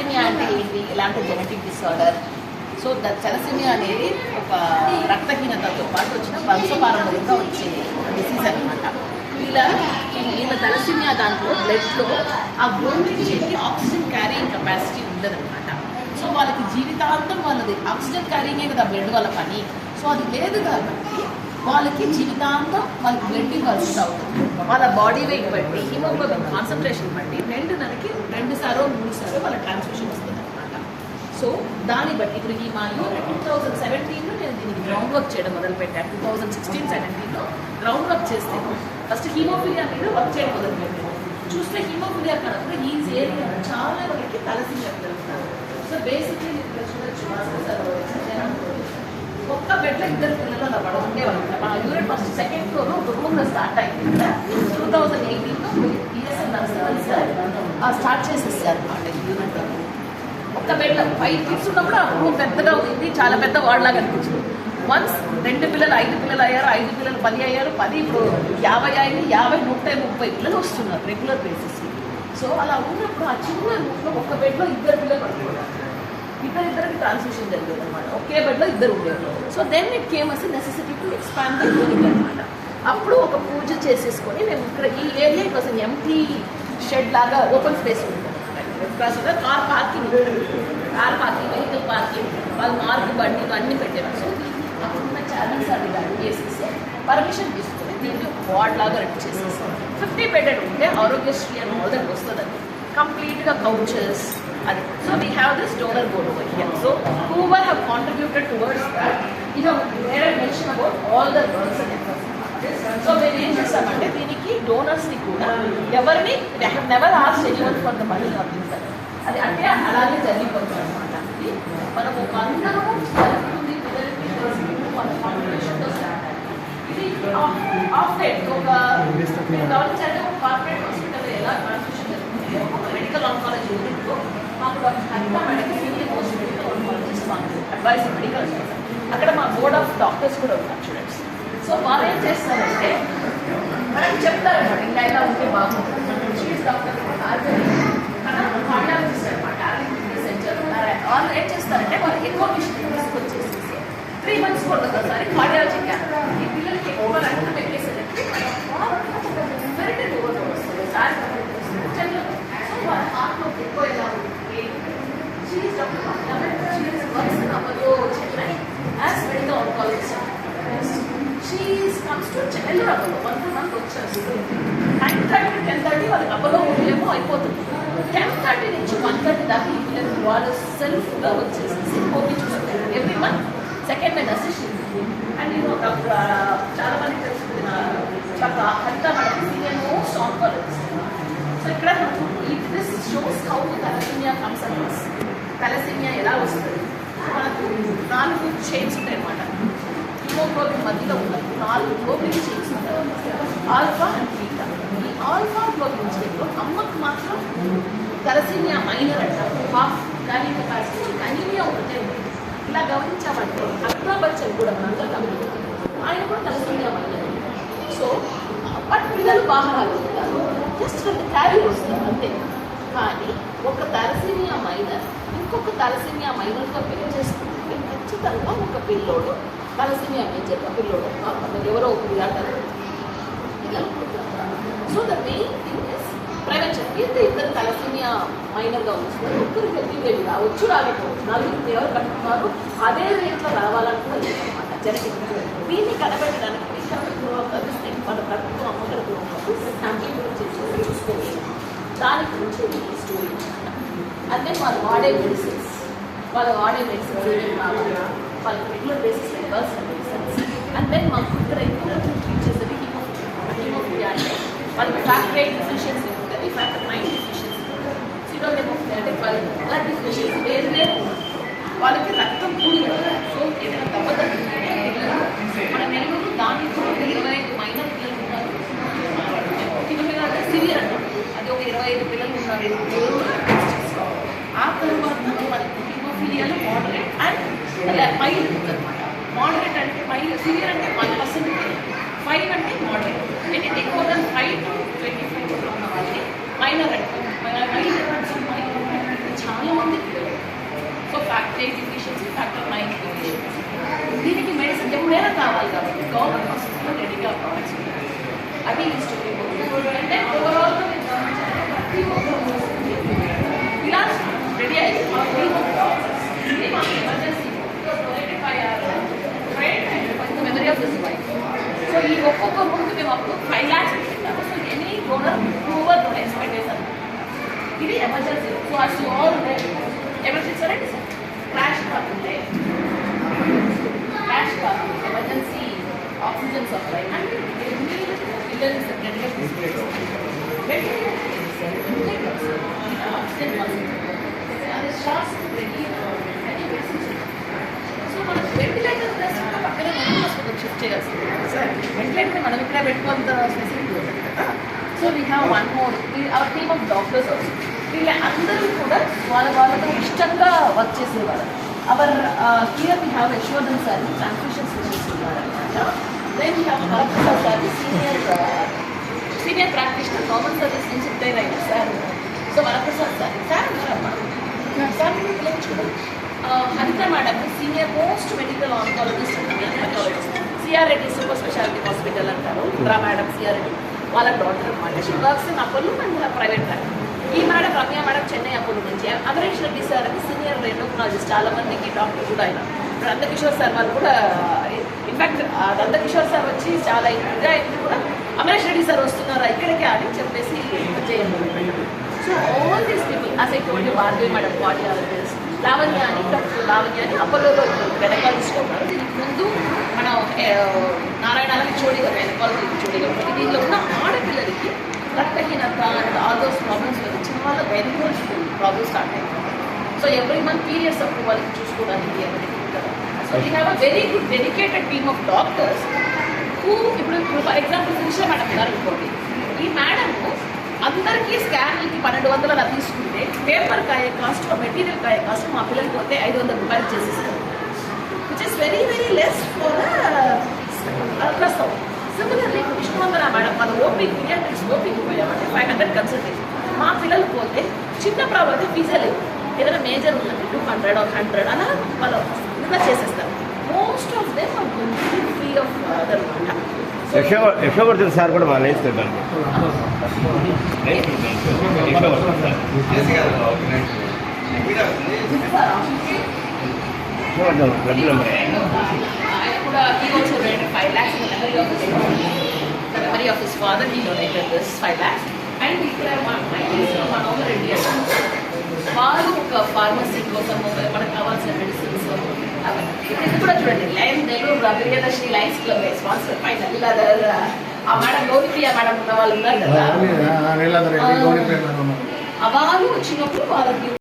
Thalassemia అంటే ఏంటి, ఎలాంటి జెనెటిక్ డిసార్డర్? సో తలసేమియా అనేది ఒక రక్తహీనతతో పాటు వచ్చిన వంశపారంపర్యంగా వచ్చే డిసీజ్ అనమాట. వీళ్ళ తలసేమియా దాంట్లో బ్లడ్లో ఆ గ్రోత్ చేసి ఆక్సిజన్ క్యారింగ్ కెపాసిటీ ఉండదన్నమాట. సో వాళ్ళకి జీవితాంతం వాళ్ళది ఆక్సిజన్ క్యారింగే కదా బ్లడ్ వాళ్ళ పని. సో అది లేదు కాబట్టి వాళ్ళకి జీవితాంతం వాళ్ళకి బ్లడ్ ఇవ్వాల్సి అవుతుంది. వాళ్ళ బాడీ వెయిట్ బట్టి, హిమోగ్లోబిన్ కాన్సన్ట్రేషన్ బట్టి 2 నెలలకి 2 సార్లు 3 సార్లు వాళ్ళ ట్రాన్స్ఫ్యూషన్ వస్తుంది అనమాట. సో దాన్ని బట్టి ఇప్పుడు ఈ మా యూనిట్ 2017లో నేను దీనికి గ్రౌండ్ వర్క్ చేయడం మొదలుపెట్టాను. 2016-17లో గ్రౌండ్ వర్క్ చేస్తే ఫస్ట్ హీమోఫిలియా మీద వర్క్ చేయడం మొదలుపెట్టాను. చూస్తే హీమోఫిలియా కనుక ఈ ఏరియా చాలా వరకు తలసేమియా జరుగుతారు. సో బేసిక్లీ ఇక్కడ చూడొచ్చు, ఒక్క బెడ్లో 2 పిల్లలు అలా పడ ఉండేవాళ్ళు. మా యూనిట్ ఫస్ట్ సెకండ్ ఫ్లోర్ ఒక రూమ్లో స్టార్ట్ అయింది. 2018లో ఈఎస్ఎల్ నర్సరీ స్టార్ట్ చేసేసారు అన్నమాట యూనిట్. ఒక్క బెడ్లో 5 కిడ్స్ ఉన్నప్పుడు ఆ రూమ్ పెద్దగా ఉంది, చాలా పెద్ద వార్డ్లాగా అనిపించింది. వన్స్ 2 పిల్లలు 5 పిల్లలు అయ్యారు, 5 పిల్లలు 10 అయ్యారు, 10 ఇప్పుడు 50 అయింది, 50 130 పిల్లలు వస్తున్నారు రెగ్యులర్ బేసిస్. సో అలా ఉన్నప్పుడు ఆ చిన్న రూమ్లో ఒక్క బెడ్లో 2 పిల్లలు పడుతున్నారు. ఇద్దరికి ట్రాన్స్ఫ్యూషన్ జరిగేది అనమాట. ఒకే బెడ్లో 2 ఉండేవారు. So then it came as necessity to expand the unit అనమాట. అప్పుడు ఒక పూజ చేసేసుకొని మేము ఇక్కడ ఈ ఏరియా కోసం ఎంటీ షెడ్ లాగా ఓపెన్ స్పేస్ ఉంటుంది. కార్ పార్కింగ్, వెహికల్ పార్కింగ్, వాళ్ళు మార్క్ బండి ఇవన్నీ పెట్టారు. సో అప్పుడున్న చైర్మన్ సార్ అడిగి చేసేసి పర్మిషన్ తీసుకొని దీన్ని వార్డ్ లాగా రెడీ చేసేసాం. 50 బెడెడ్ ఉంటే ఆరోగ్యశ్రీ అని ఆల్ దట్ వస్తుందండి, కంప్లీట్గా కౌచెస్ అది. So we have this donor board over here. So whoever have contributed towards that, mention about all the girls and efforts. So మేము ఏం చేస్తామంటే దీనికి డోనర్స్ని కూడా ఎవరిని never ask anyone for the money or things అది అంటే అలాగే జరిగిపోతుంది అనమాట. మనం ఒక అందరూ జరుగుతుంది పిల్లలకి మన కాంపిటీషన్తో స్టార్ట్ అయ్యింది. ఇది ఆఫ్ డేట్ ఒక గవర్నమెంట్ ఒక కార్పొరేట్ హాస్పిటల్ ఎలా కాన్స్టిట్యూషన్ జరుగుతుంది, ఒక మెడికల్ ఆంకాలజీ యూనిట్లో మాకు medical senior post medical oncologist మాకు అడ్వైజ్ మెడికల్ అక్కడ మా బోర్డ్ ఆఫ్ డాక్టర్స్ కూడా ఉన్నారు స్టూడెంట్స్. సో వాళ్ళు ఏం చేస్తారంటే మనకి చెప్తారనమాట ఇంకా ఇలా ఉంటే బాగుంటుంది. చీఫ్ డాక్టర్ కార్డియాలజిస్ట్ అనమాట, సెంటర్ వాళ్ళు ఏం చేస్తారంటే వాళ్ళు ఎక్కువ మిషన్ తీసుకొచ్చేసి 3 months ఒకసారి కార్డియాలజీ క్యాంప్ ఈ పిల్లలకి ఎక్కువ రక్తం పెట్టేసరికి వెరిటరీ ఓవర్ వస్తుంది సార్. సో వాళ్ళ హార్ట్లోకి ఎక్కువ ఎలా ఉంటుంది chief doctor Chennai as medical oncologist. She comes to Chennai once a month వచ్చేస్తుంది. 9:30 to 10:30 వాళ్ళకి అప్పలో ఏమో అయిపోతుంది. 10:30 నుంచి 1:30 దాకా ఈ పిల్లలు వాళ్ళు సెల్ఫ్గా వచ్చేసి ఓపీ చూసుకుంటారు. Every month second main assistant and చాలా మంది తెలుసుకున్న Haritha madam senior most oncologist. So ఇక్కడ this shows how thalassemia comes us. Thalassemia ఎలా వస్తుంది? మనకు 4 చైన్స్ ఉంటాయి అన్నమాట. హిమోగ్లోబిన్ మధ్యలో ఉన్న 4 గ్లోబిన్ చైన్స్ ఉంటాయి, ఆల్ఫా అండ్ బీటా. ఈ ఆల్ఫా గ్లోబిన్ చైన్లో అమ్మకు మాత్రం తలసేమియా మైనర్ అంటారు, హాఫ్ క్యారింగ్ కెపాసిటీ అనీమియా ఒకటే ఉంటుంది. ఇలా గమనించామంటే అమితాబ్ బచ్చన్ కూడా మనందరూ గమనించారు, ఆయన కూడా తలసేమియా మైనర్. సో బట్ పిల్లలు బాగా రాగలుగుతారు, జస్ట్ క్యారీ వస్తారు అంతే. కానీ ఒక తలసేమియా మైనర్ ఇంకొక తలసేమియా మైనర్తో పెళ్లి చేసుకుంటే ఖచ్చితంగా ఒక పిల్లోడు తలసేమియా మేజర్గా పిల్లోడు ఎవరో ఒకరు అంటారు పిల్లలు. So the main thing is prevention. ఇద్దరు తలసేమియా మైనర్గా వస్తున్నారు, ఒక్కరు హెల్తీ బేబీ రావచ్చు, రాకపోవచ్చు. 4 ఎవరు కట్టుకున్నారు అదే రేట్లో రావాలనుకున్నది అనమాట జెనెటిక్. దీన్ని కనబెట్టడానికి మన ప్రభుత్వం అమ్మగారు శాంపిల్ గురించి చూసుకోవచ్చు. దాని గురించి స్టోరీ అంటే వాళ్ళు వాడే మెడిసిన్స్ ఏమేమి కావాలి, వాళ్ళకి రెగ్యులర్ బేసిస్ ఇవ్వాల్సిన మెడిసిన్స్. అండ్ దెన్ మాకు ఇక్కడ ఎక్కువ ట్రీట్ చేసేది హీమోఫిలియా అంటే వాళ్ళకి ఫ్యాక్టర్ 8 డిఫిషియన్సీ ఉంటుంది, ఫ్యాక్టర్ 9 డిఫిషియన్సీ ఉంటుంది, సిడోడెమోఫిలియా అంటే బ్లడ్ డిఫిషియన్సీ వేరే వాళ్ళకి రక్తం కూడి ఉంటుంది. సో ఏదైనా దెబ్బతలు మన నెల్లూరు దానికి కూడా 25 మైనర్ పిల్లలు ఉన్నారు. హిమోఫిలియా అంటే సివియర్ అంటారు, అది ఒక 25 పిల్లలు ఉన్నారు. ఆ తర్వాత మనకి హిమోఫిలియాలో మోడరేట్ అండ్ మైల్డ్ ఉంటుంది అనమాట. మోడరేట్ అంటే మైల్డ్, సివియర్ అంటే 1%, 5 అంటే మోడరేట్. అంటే ఎక్కువ 5 to 25 ఉన్న వాళ్ళని మైనర్ అంటే చాలా మంది as you all know, emergency సరే క్రాష్ కాకుంటే క్రాష్ కాకుంటే ఎమర్జెన్సీ ఆక్సిజన్ సప్లై అంటే పిల్లలు సెపరేట్గా ఆక్సిజన్ అది శ్వాస రెడీ సో మనం వెంటిలేటర్ ప్లస్ పక్కనే హాస్పిటల్ షిఫ్ట్ చేయాల్సింది సార్ వెంటిలేటర్ మనం ఇక్కడ పెట్టుకోంత ఫెసిలిటీ ఉంటుంది కదా so we have one more our team of doctors also వీళ్ళందరూ కూడా వాళ్ళతో ఇష్టంగా వర్క్ చేసేవారు our here we have Yashodhan sir transmission specialist ఉన్నారనమాట then we have Varaprasad sir senior practitioner common service నుంచి రిటైర్ అయ్యారు sir so Varaprasad sir sir sir పిలిపించుకున్నాం Haritha madam senior most medical oncologist CR Reddy super speciality hospital అంటారు Indra madam CR Reddy వాళ్ళ doctor అనమాట she works in Apollo and private practice ఈ madam Ramya madam Chennai Apollo నుంచి Amaresh Reddy sir అని senior endocrinologist చాలా మందికి డాక్టర్ కూడా ఆయన ఇప్పుడు నందకిషోర్ సార్ వాళ్ళు కూడా ఇన్ఫాక్ట్ నందకిషోర్ సార్ వచ్చి చాలా ఇదిగా అయింది కూడా అమరేష్ రెడ్డి సార్ వస్తున్నారా ఇక్కడికి అని చెప్పేసి చేయండి so all these people as I told you Bhargavi madam cardiologist Lavanya అని డాక్టర్ లావణ్య అని అపోలోలో గైనకాలజిస్ట్ ఉన్నారు దీనికి ముందు మనం నారాయణకి చోడిగా గైనకాలజీ చోడిగా ఉంటుంది దీనిలో ఉన్న ఆడపిల్లలకి రక్తహీనత అండ్ ఆల్ దోస్ ప్రాబ్లమ్స్ వల్ల చిన్న వాళ్ళ గైనకాలజీ ప్రాబ్లమ్స్ స్టార్ట్ అయ్యాయి సో ఎవ్రీ మంత్ పీరియడ్స్ అప్పుడు వాళ్ళకి చూసుకోవడానికి so we have a very good dedicated team of doctors ఇప్పుడు ఫర్ ఎగ్జాంపుల్ శిరీష మేడం ఉన్నారు అనుకోండి ఈ మేడం అందరికీ స్కాన్లకి 1200 అలా తీసుకుంటే పేపర్ కాయ కాస్ట్ మెటీరియల్ కాయ కాస్ట్ మా పిల్లలకి పోతే 500 రూపాయలు చేసేస్తారు which is very very less for ultrasound similarly Vishnuvandana madam మన ఓపీ పీడియాట్రిక్స్ ఓపీకి పోయామంటే 500 కన్సల్టేషన్ మా పిల్లలు పోతే చిన్న ప్రాబ్లం అయితే ఫీజే లేదు ఏదైనా మేజర్ ఉందంటే 200 or 100 అలా వాళ్ళు ఇలా చేసేస్తారు most of them are free of అదనమాట యశోవర్ధన్ సార్ కూడా మా లైన్స్ పెట్టాను బ్లడ్ నెంబర్ కూడా he also donated 5 lakhs in the memory of his father. He donated this 5 lakhs. And ఇక్కడ మనోహర్ రెడ్డి వాళ్ళు ఒక ఫార్మసీ కోసం మనకు కావాల్సిన మెడిసిన్స్ ఇది కూడా చూడండి line Nellore Priyadarshini lines club sponsor final ఆ మేడం గౌరీప్రియ మేడం ఉన్న వాళ్ళు ఉన్నారు కదా వాళ్ళు వచ్చినప్పుడు వాళ్ళకి